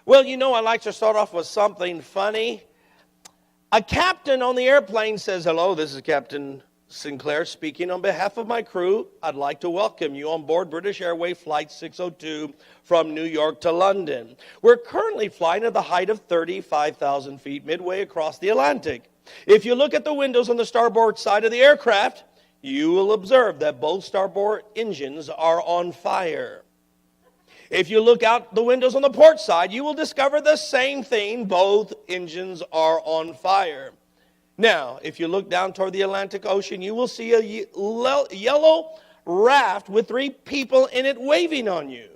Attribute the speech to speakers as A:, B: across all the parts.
A: Well, I like to start off with something funny. A captain on the airplane says, "Hello, this is Captain Sinclair speaking on behalf of my crew. I'd like to welcome you on board British Airways Flight 602 from New York to London. We're currently flying at the height of 35,000 feet midway across the Atlantic. If you look at the windows on the starboard side of the aircraft, you will observe that both starboard engines are on fire. If you look out the windows on the port side, you will discover the same thing. Both engines are on fire. Now, if you look down toward the Atlantic Ocean, you will see a yellow raft with 3 people in it waving on you.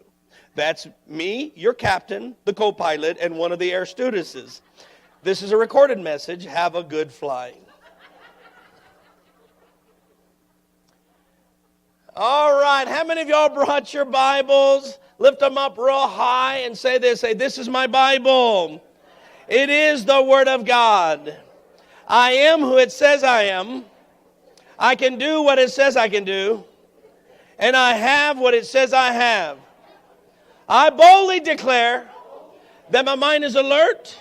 A: That's me, your captain, the co-pilot, and one of the air stewardesses. This is a recorded message. Have a good flight." All right, how many of y'all brought your Bibles? Lift them up real high and say this. Say, "This is my Bible. It is the Word of God. I am who it says I am. I can do what it says I can do. And I have what it says I have. I boldly declare that my mind is alert,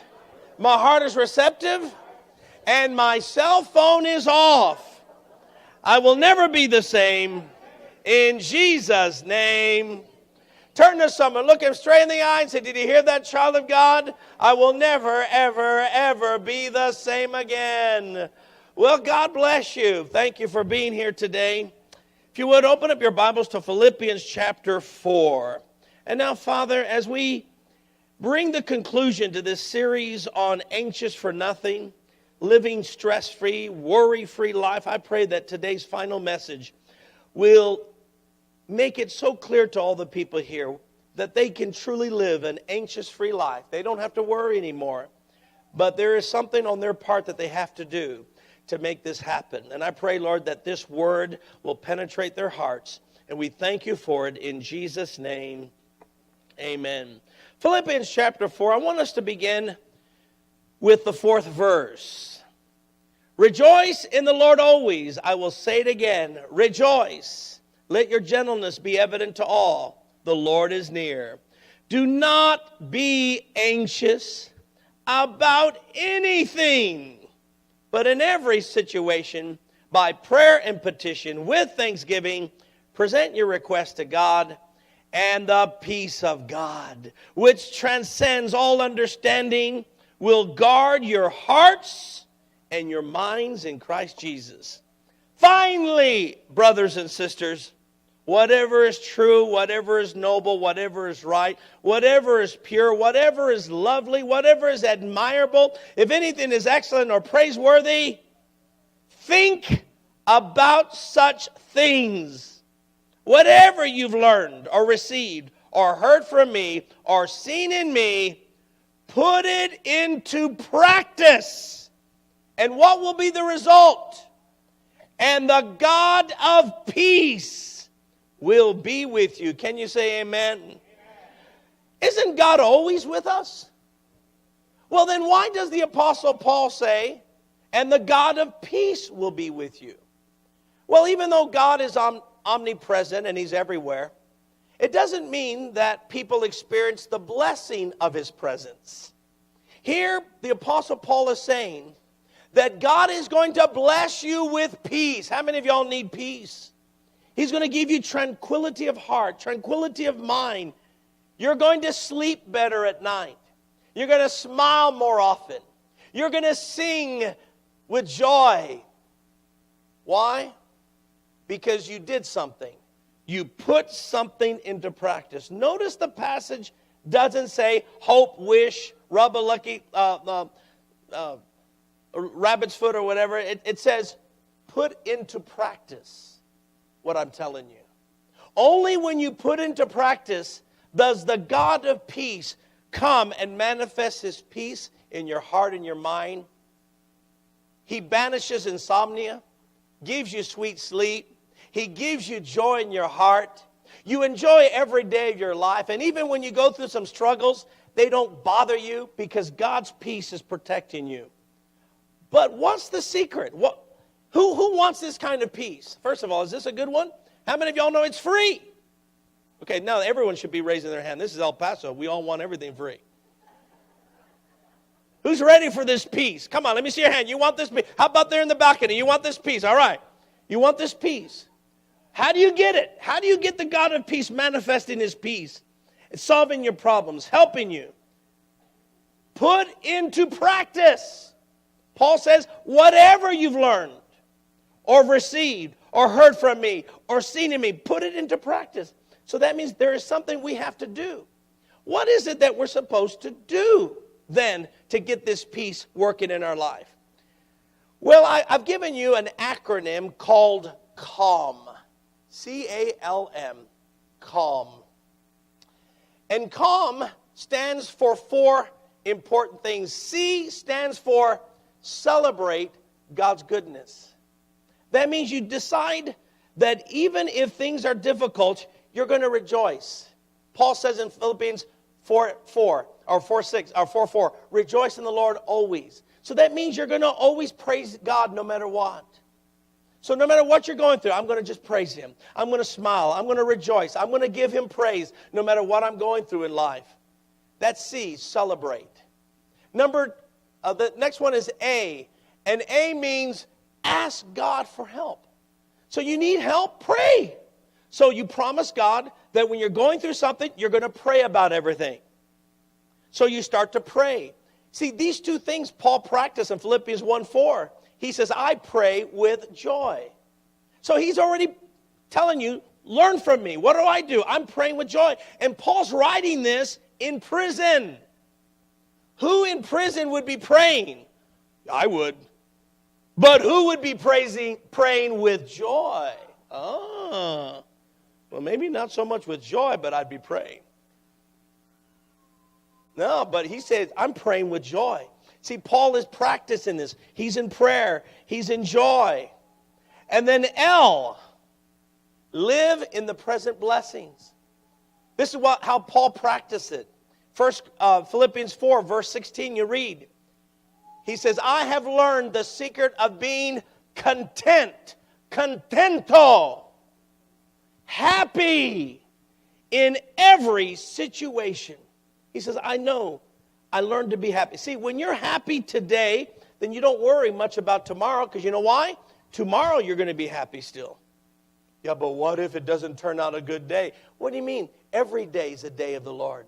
A: my heart is receptive, and my cell phone is off. I will never be the same. In Jesus' name." Turn to someone, look him straight in the eye and say, "Did you hear that, child of God? I will never, ever, ever be the same again." Well, God bless you. Thank you for being here today. If you would, open up your Bibles to Philippians chapter 4. And now, Father, as we bring the conclusion to this series on anxious for nothing, living stress-free, worry-free life, I pray that today's final message will make it so clear to all the people here that they can truly live an anxious-free life. They don't have to worry anymore. But there is something on their part that they have to do to make this happen. And I pray, Lord, that this word will penetrate their hearts. And we thank you for it in Jesus' name. Amen. Philippians chapter 4, I want us to begin with the 4th verse. "Rejoice in the Lord always." I will say it again. Rejoice. "Let your gentleness be evident to all. The Lord is near. Do not be anxious about anything, but in every situation, by prayer and petition, with thanksgiving, present your request to God, and the peace of God, which transcends all understanding, will guard your hearts and your minds in Christ Jesus. Finally, brothers and sisters, whatever is true, whatever is noble, whatever is right, whatever is pure, whatever is lovely, whatever is admirable, if anything is excellent or praiseworthy, think about such things. Whatever you've learned or received or heard from me or seen in me, put it into practice. And what will be the result? And the God of peace will be with you." Can you say amen? Amen? Isn't God always with us? Well, then why does the Apostle Paul say, "And the God of peace will be with you"? Well, even though God is omnipresent and He's everywhere, it doesn't mean that people experience the blessing of His presence. Here, the Apostle Paul is saying that God is going to bless you with peace. How many of y'all need peace? He's going to give you tranquility of heart, tranquility of mind. You're going to sleep better at night. You're going to smile more often. You're going to sing with joy. Why? Because you did something. You put something into practice. Notice the passage doesn't say hope, wish, rub a lucky rabbit's foot or whatever. It says put into practice what I'm telling you. Only when you put into practice does the God of peace come and manifest His peace in your heart and your mind. He banishes insomnia, gives you sweet sleep. He gives you joy in your heart. You enjoy every day of your life. And even when you go through some struggles, they don't bother you because God's peace is protecting you. But what's the secret? Who wants this kind of peace? First of all, is this a good one? How many of y'all know it's free? Okay, now everyone should be raising their hand. This is El Paso. We all want everything free. Who's ready for this peace? Come on, let me see your hand. You want this peace? How about there in the balcony? You want this peace? All right. You want this peace. How do you get it? How do you get the God of peace manifesting his peace? It's solving your problems, helping you. Put into practice. Paul says, whatever you've learned or received or heard from me or seen in me, put it into practice. So that means there is something we have to do. What is it that we're supposed to do then to get this peace working in our life? Well, I've given you an acronym called CALM. C-A-L-M. CALM. And CALM stands for 4 important things. C stands for celebrate God's goodness. That means you decide that even if things are difficult, you're going to rejoice. Paul says in Philippians 4:4, rejoice in the Lord always. So that means you're going to always praise God no matter what. So no matter what you're going through, I'm going to just praise him. I'm going to smile. I'm going to rejoice. I'm going to give him praise no matter what I'm going through in life. That's C, celebrate. The next one is A. And A means ask God for help. So you need help, pray. So you promise God that when you're going through something, you're going to pray about everything. So you start to pray. See, these 2 things Paul practiced in Philippians 1:4. He says, I pray with joy. So he's already telling you, learn from me. What do? I'm praying with joy. And Paul's writing this in prison. Who in prison would be praying? I would. But who would be praying with joy? Well, maybe not so much with joy, but I'd be praying. No, but he says, I'm praying with joy. See, Paul is practicing this. He's in prayer. He's in joy. And then L, live in the present blessings. This is how Paul practiced it. First, Philippians 4, verse 16, you read. He says, I have learned the secret of being content, contento, happy in every situation. He says, I learned to be happy. See, when you're happy today, then you don't worry much about tomorrow, because you know why? Tomorrow you're going to be happy still. Yeah, but what if it doesn't turn out a good day? What do you mean? Every day is a day of the Lord.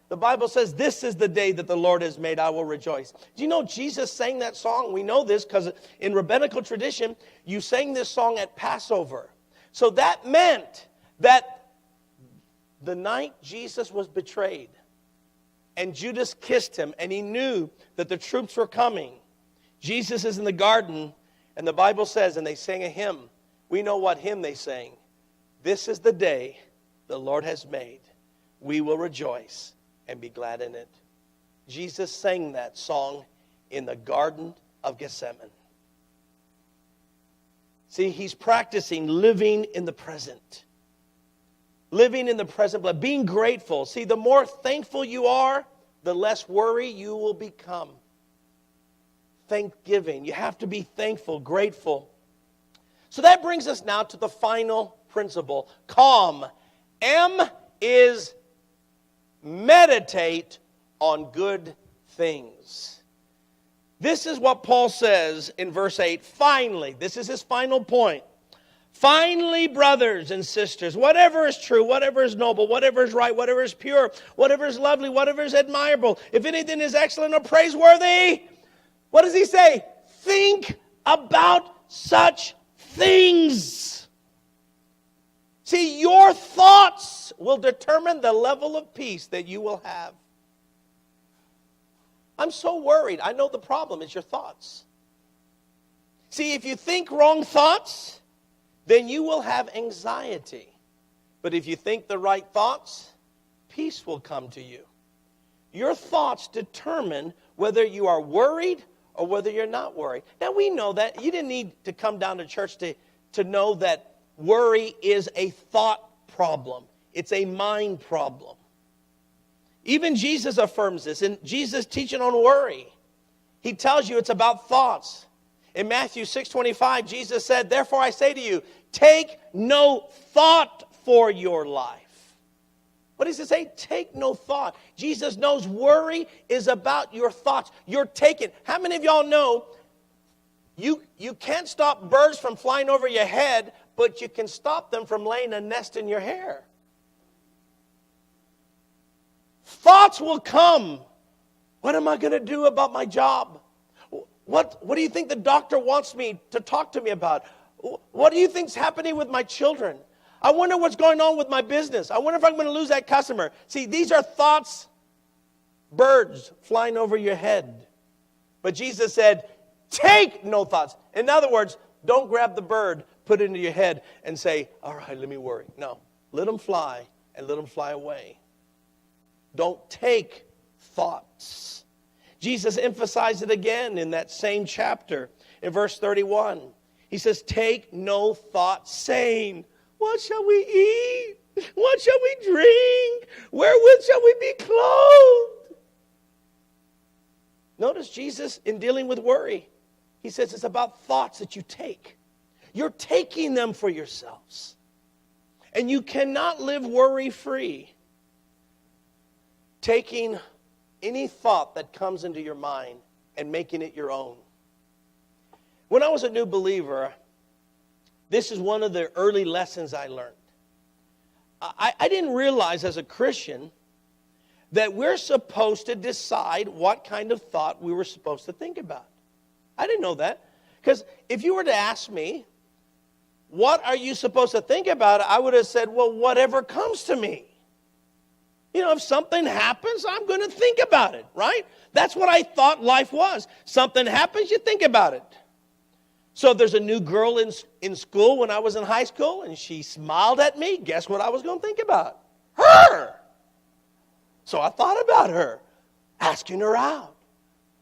A: The Bible says, this is the day that the Lord has made, I will rejoice. Do you know Jesus sang that song? We know this because in rabbinical tradition, you sang this song at Passover. So that meant that the night Jesus was betrayed and Judas kissed him and he knew that the troops were coming, Jesus is in the garden and the Bible says, and they sang a hymn. We know what hymn they sang. This is the day the Lord has made. We will rejoice and be glad in it. Jesus sang that song in the Garden of Gethsemane. See, he's practicing living in the present. Living in the present, being grateful. See, the more thankful you are, the less worry you will become. Thanksgiving. You have to be thankful, grateful. So that brings us now to the final principle. Calm. M is meditate on good things. This is what Paul says in verse 8. Finally, this is his final point. Finally, brothers and sisters, whatever is true, whatever is noble, whatever is right, whatever is pure, whatever is lovely, whatever is admirable, if anything is excellent or praiseworthy, what does he say? Think about such things. See, your thoughts will determine the level of peace that you will have. I'm so worried. I know the problem is your thoughts. See, if you think wrong thoughts, then you will have anxiety. But if you think the right thoughts, peace will come to you. Your thoughts determine whether you are worried or whether you're not worried. Now, we know that. You didn't need to come down to church to know that worry is a thought problem. It's a mind problem. Even Jesus affirms this. In Jesus' teaching on worry, he tells you it's about thoughts. In Matthew 6:25, Jesus said, therefore I say to you, take no thought for your life. What does it say? Take no thought. Jesus knows worry is about your thoughts. You're taking. How many of y'all know you can't stop birds from flying over your head, but you can stop them from laying a nest in your hair? Thoughts will come. What am I going to do about my job? What do you think the doctor wants me to talk to me about? What do you think's happening with my children? I wonder what's going on with my business. I wonder if I'm going to lose that customer. See, these are thoughts, birds flying over your head. But Jesus said, take no thoughts. In other words, don't grab the bird, put it into your head, and say, all right, let me worry. No, let them fly and let them fly away. Don't take thoughts. Jesus emphasized it again in that same chapter in verse 31. He says, take no thought saying, what shall we eat? What shall we drink? Wherewith shall we be clothed? Notice Jesus, in dealing with worry, he says it's about thoughts that you take. You're taking them for yourselves. And you cannot live worry-free. Taking any thought that comes into your mind and making it your own. When I was a new believer, this is one of the early lessons I learned. I didn't realize as a Christian that we're supposed to decide what kind of thought we were supposed to think about. I didn't know that. Because if you were to ask me, what are you supposed to think about? I would have said, well, whatever comes to me. You know, if something happens, I'm going to think about it, right? That's what I thought life was. Something happens, you think about it. So if there's a new girl in school when I was in high school and she smiled at me, guess what I was going to think about? Her! So I thought about her, asking her out.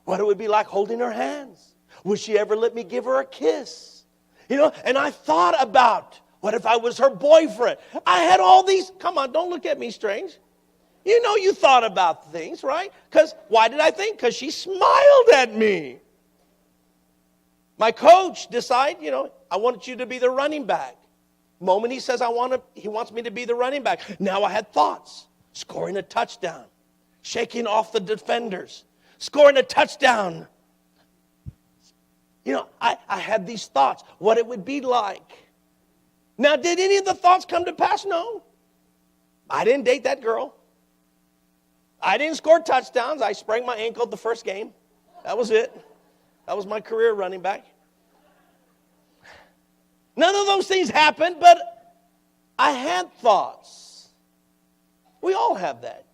A: What it would be like holding her hands. Would she ever let me give her a kiss? You know, and I thought about, what if I was her boyfriend? I had all these, come on, don't look at me strange. You know you thought about things, right? Because why did I think? Because she smiled at me. My coach decided, you know, I want you to be the running back. The moment he says he wants me to be the running back. Now I had thoughts. Scoring a touchdown. Shaking off the defenders. Scoring a touchdown. You know, I had these thoughts. What it would be like. Now, did any of the thoughts come to pass? No. I didn't date that girl. I didn't score touchdowns. I sprained my ankle the first game. That was it. That was my career running back. None of those things happened, but I had thoughts. We all have that.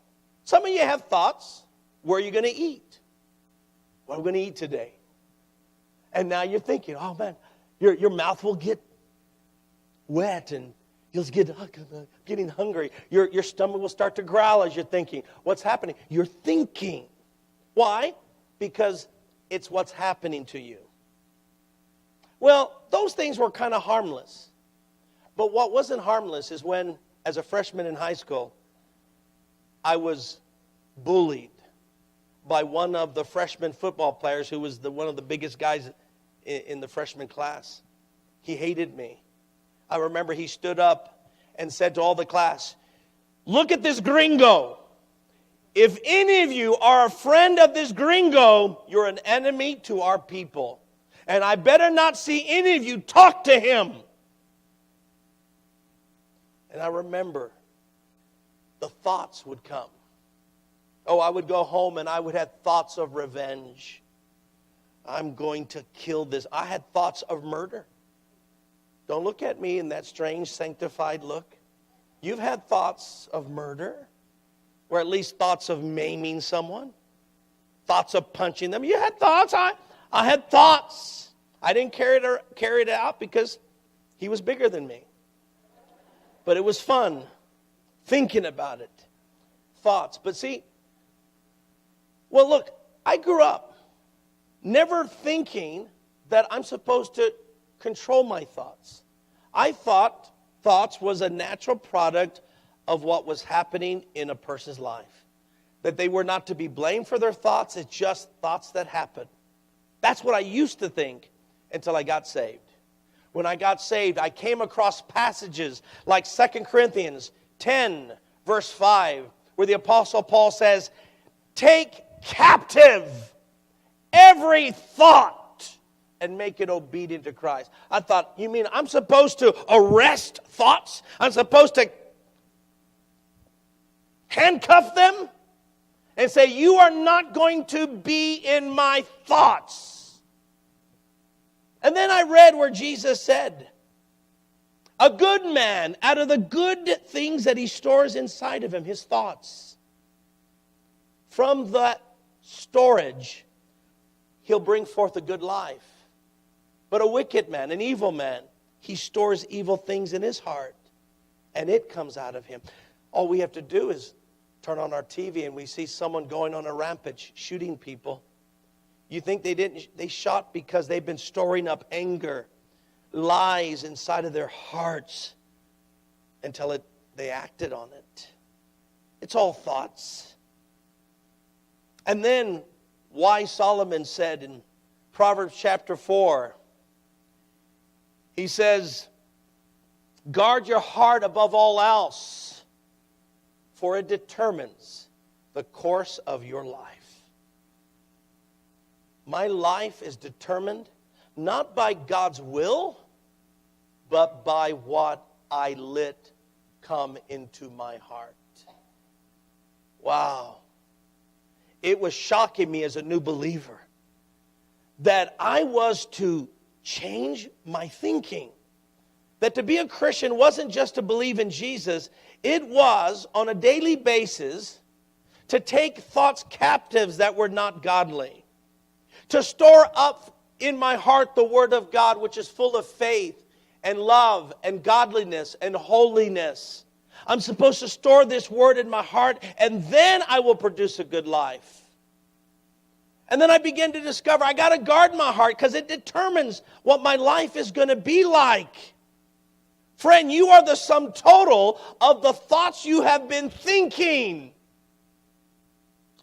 A: Some of you have thoughts. Where are you going to eat? What am I going to eat today? And now you're thinking, oh man, your mouth will get wet and you'll get getting hungry. Your stomach will start to growl as you're thinking. What's happening? You're thinking. Why? Because it's what's happening to you. Well, those things were kind of harmless. But what wasn't harmless is when, as a freshman in high school, I was bullied by one of the freshman football players who was one of the biggest guys in the freshman class. He hated me. I remember he stood up and said to all the class, look at this gringo. If any of you are a friend of this gringo, you're an enemy to our people. And I better not see any of you talk to him. And I remember the thoughts would come. Oh, I would go home and I would have thoughts of revenge. I'm going to kill this. I had thoughts of murder. Don't look at me in that strange sanctified look. You've had thoughts of murder. Or at least thoughts of maiming someone. Thoughts of punching them. You had thoughts. I had thoughts. I didn't carry it out because he was bigger than me. But it was fun thinking about it. Thoughts. But see, well, look, I grew up never thinking that I'm supposed to control my thoughts. I thought thoughts was a natural product of what was happening in a person's life. That they were not to be blamed for their thoughts. It's just thoughts that happen. That's what I used to think until I got saved. When I got saved, I came across passages like 2 Corinthians 10, verse 5, where the Apostle Paul says, take captive every thought and make it obedient to Christ. I thought, you mean I'm supposed to arrest thoughts? I'm supposed to handcuff them and say, you are not going to be in my thoughts. And then I read where Jesus said, a good man, out of the good things that he stores inside of him, his thoughts, from that storage, he'll bring forth a good life. But a wicked man, an evil man, he stores evil things in his heart, and it comes out of him. All we have to do is turn on our TV and we see someone going on a rampage, shooting people. You think they shot because they've been storing up anger, lies inside of their hearts until they acted on it. It's all thoughts. And then wise Solomon said in Proverbs chapter 4, he says, guard your heart above all else, for it determines the course of your life. My life is determined not by God's will, but by what I let come into my heart. Wow. It was shocking me as a new believer that I was to change my thinking. That to be a Christian wasn't just to believe in Jesus. It was on a daily basis to take thoughts captives that were not godly. To store up in my heart the Word of God, which is full of faith and love and godliness and holiness. I'm supposed to store this Word in my heart, and then I will produce a good life. And then I began to discover I got to guard my heart because it determines what my life is going to be like. Friend, you are the sum total of the thoughts you have been thinking.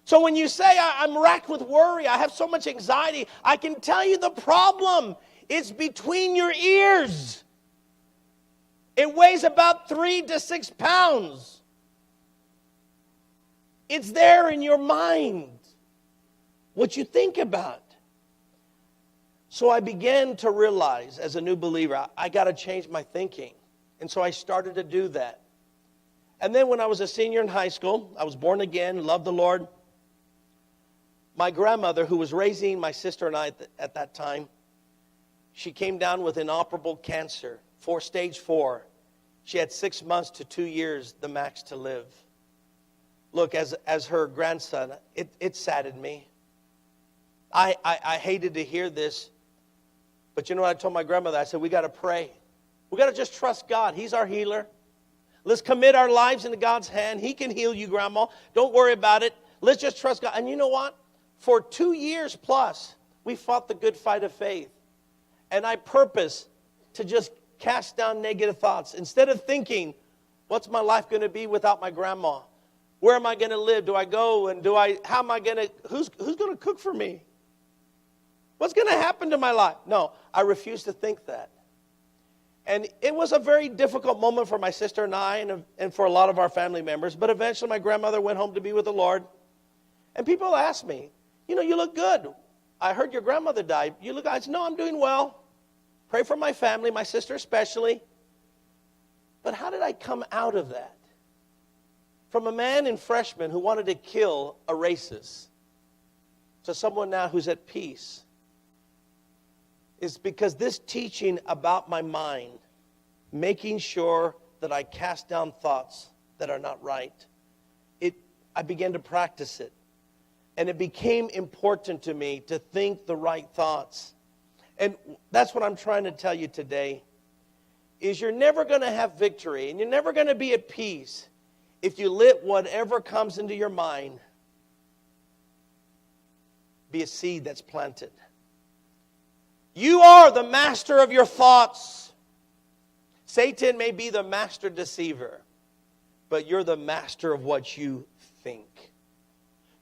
A: So when you say, I'm racked with worry, I have so much anxiety, I can tell you the problem. It's between your ears. It weighs about 3 to 6 pounds. It's there in your mind, what you think about. So I began to realize as a new believer, I got to change my thinking. And so I started to do that. And then when I was a senior in high school, I was born again, loved the Lord. My grandmother, who was raising my sister and I at that time, she came down with inoperable cancer, stage 4. She had 6 months to 2 years, the max to live. Look, as her grandson, it saddened me. I hated to hear this. But you know what I told my grandmother? I said, we got to pray. We got to just trust God. He's our healer. Let's commit our lives into God's hand. He can heal you, Grandma. Don't worry about it. Let's just trust God. And you know what? For 2 years plus, we fought the good fight of faith. And I purpose to just cast down negative thoughts. Instead of thinking, what's my life going to be without my grandma? Where am I going to live? Do I go? And how am I going to, who's going to cook for me? What's going to happen to my life? No, I refuse to think that. And it was a very difficult moment for my sister and I and for a lot of our family members. But eventually my grandmother went home to be with the Lord. And people asked me, you look good. I heard your grandmother died. You look, I said, no, I'm doing well. Pray for my family, my sister especially. But how did I come out of that? From a man in freshman who wanted to kill a racist to someone now who's at peace. Is because this teaching about my mind, making sure that I cast down thoughts that are not right, I began to practice it. And it became important to me to think the right thoughts. And that's what I'm trying to tell you today, is you're never going to have victory and you're never going to be at peace if you let whatever comes into your mind be a seed that's planted. You are the master of your thoughts. Satan may be the master deceiver, but you're the master of what you think.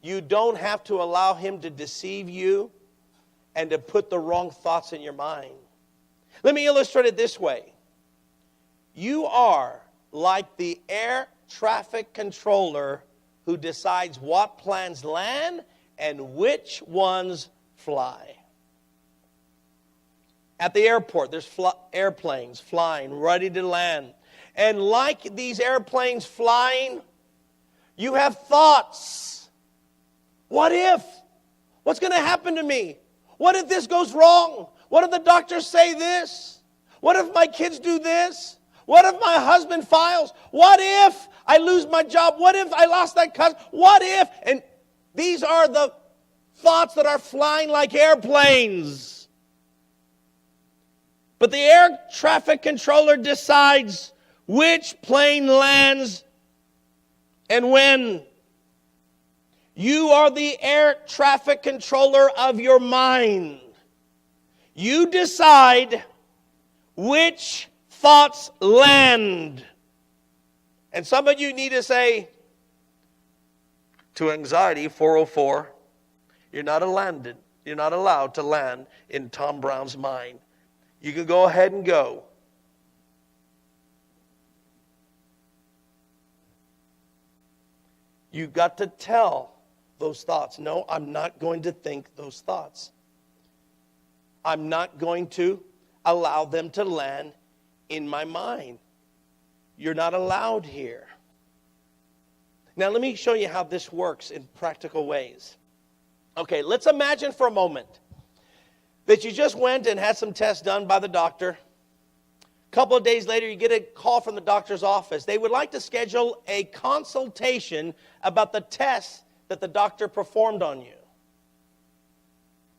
A: You don't have to allow him to deceive you and to put the wrong thoughts in your mind. Let me illustrate it this way. You are like the air traffic controller who decides what planes land and which ones fly. At the airport, there's airplanes flying, ready to land. And like these airplanes flying, you have thoughts. What if? What's going to happen to me? What if this goes wrong? What if the doctors say this? What if my kids do this? What if my husband files? What if I lose my job? What if I lost that cousin? What if? And these are the thoughts that are flying like airplanes. But the air traffic controller decides which plane lands and when. You are the air traffic controller of your mind. You decide which thoughts land. And some of you need to say to anxiety 404, you're not allowed to land in Tom Brown's mind. You can go ahead and go. You've got to tell those thoughts, no, I'm not going to think those thoughts. I'm not going to allow them to land in my mind. You're not allowed here. Now let me show you how this works in practical ways. Okay, let's imagine for a moment that you just went and had some tests done by the doctor. A couple of days later, you get a call from the doctor's office. They would like to schedule a consultation about the tests that the doctor performed on you.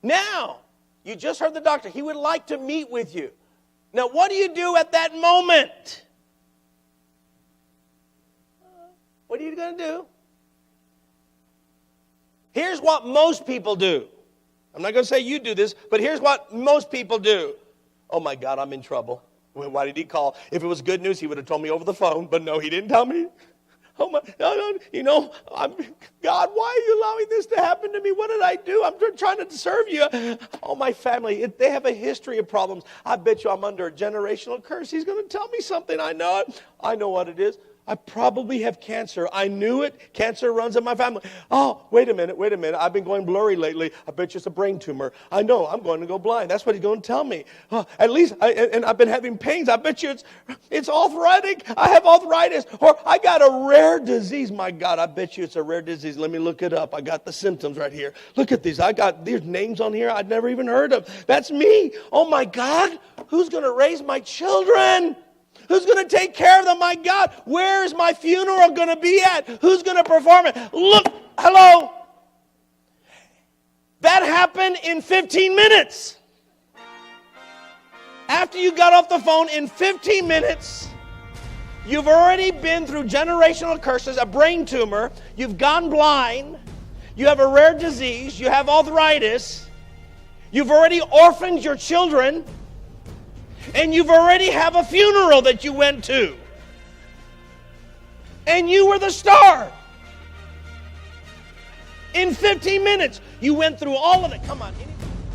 A: Now, you just heard the doctor. He would like to meet with you. Now, what do you do at that moment? What are you going to do? Here's what most people do. I'm not going to say you do this, but here's what most people do. Oh my God, I'm in trouble. Why did he call? If it was good news, he would have told me over the phone, but no, he didn't tell me. Oh my, God, why are you allowing this to happen to me? What did I do? I'm trying to serve you. Oh, my family, they have a history of problems. I bet you I'm under a generational curse. He's going to tell me something. I know it. I know what it is. I probably have cancer. I knew it. Cancer runs in my family. Oh, wait a minute. I've been going blurry lately. I bet you it's a brain tumor. I know. I'm going to go blind. That's what he's going to tell me. At least, and I've been having pains. I bet you it's arthritic. I have arthritis. Or I got a rare disease. My God, I bet you it's a rare disease. Let me look it up. I got the symptoms right here. Look at these. There's names on here I'd never even heard of. That's me. Oh my God. Who's going to raise my children? Who's going to take care of them? My God, where's my funeral going to be at? Who's going to perform it? Look, hello. That happened in 15 minutes. After you got off the phone, in 15 minutes, you've already been through generational curses, a brain tumor. You've gone blind. You have a rare disease. You have arthritis. You've already orphaned your children. And you've already have a funeral that you went to. And you were the star. In 15 minutes, you went through all of it. Come on.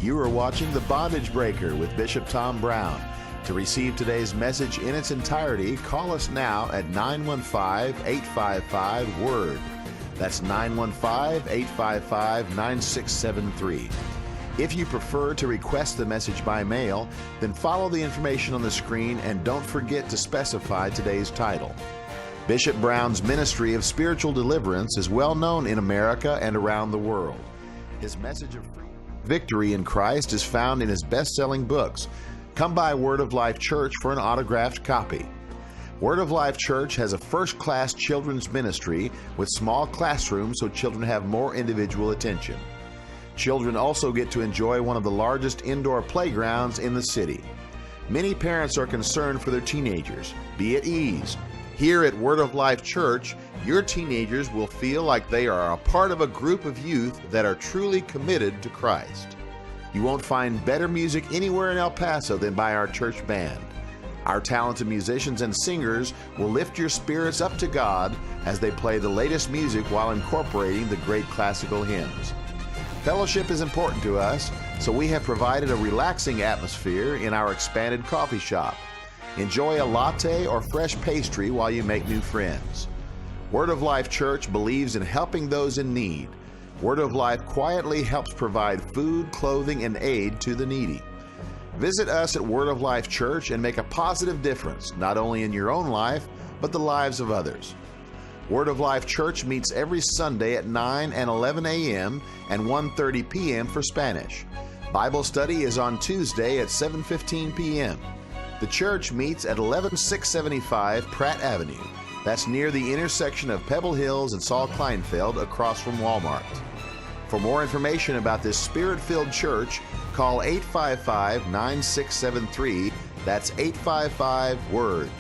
B: You are watching The Bondage Breaker with Bishop Tom Brown. To receive today's message in its entirety, call us now at 915-855-WORD. That's 915-855-9673. If you prefer to request the message by mail, then follow the information on the screen and don't forget to specify today's title. Bishop Brown's ministry of spiritual deliverance is well known in America and around the world. His message of victory in Christ is found in his best-selling books. Come by Word of Life Church for an autographed copy. Word of Life Church has a first-class children's ministry with small classrooms so children have more individual attention. Children also get to enjoy one of the largest indoor playgrounds in the city. Many parents are concerned for their teenagers. Be at ease. Here at Word of Life Church, your teenagers will feel like they are a part of a group of youth that are truly committed to Christ. You won't find better music anywhere in El Paso than by our church band. Our talented musicians and singers will lift your spirits up to God as they play the latest music while incorporating the great classical hymns. Fellowship is important to us, so we have provided a relaxing atmosphere in our expanded coffee shop. Enjoy a latte or fresh pastry while you make new friends. Word of Life Church believes in helping those in need. Word of Life quietly helps provide food, clothing, and aid to the needy. Visit us at Word of Life Church and make a positive difference, not only in your own life, but the lives of others. Word of Life Church meets every Sunday at 9 and 11 a.m. and 1:30 p.m. for Spanish. Bible study is on Tuesday at 7:15 p.m. The church meets at 11675 Pratt Avenue. That's near the intersection of Pebble Hills and Saul Kleinfeld across from Walmart. For more information about this Spirit-filled church, call 855-9673. That's 855-WORD.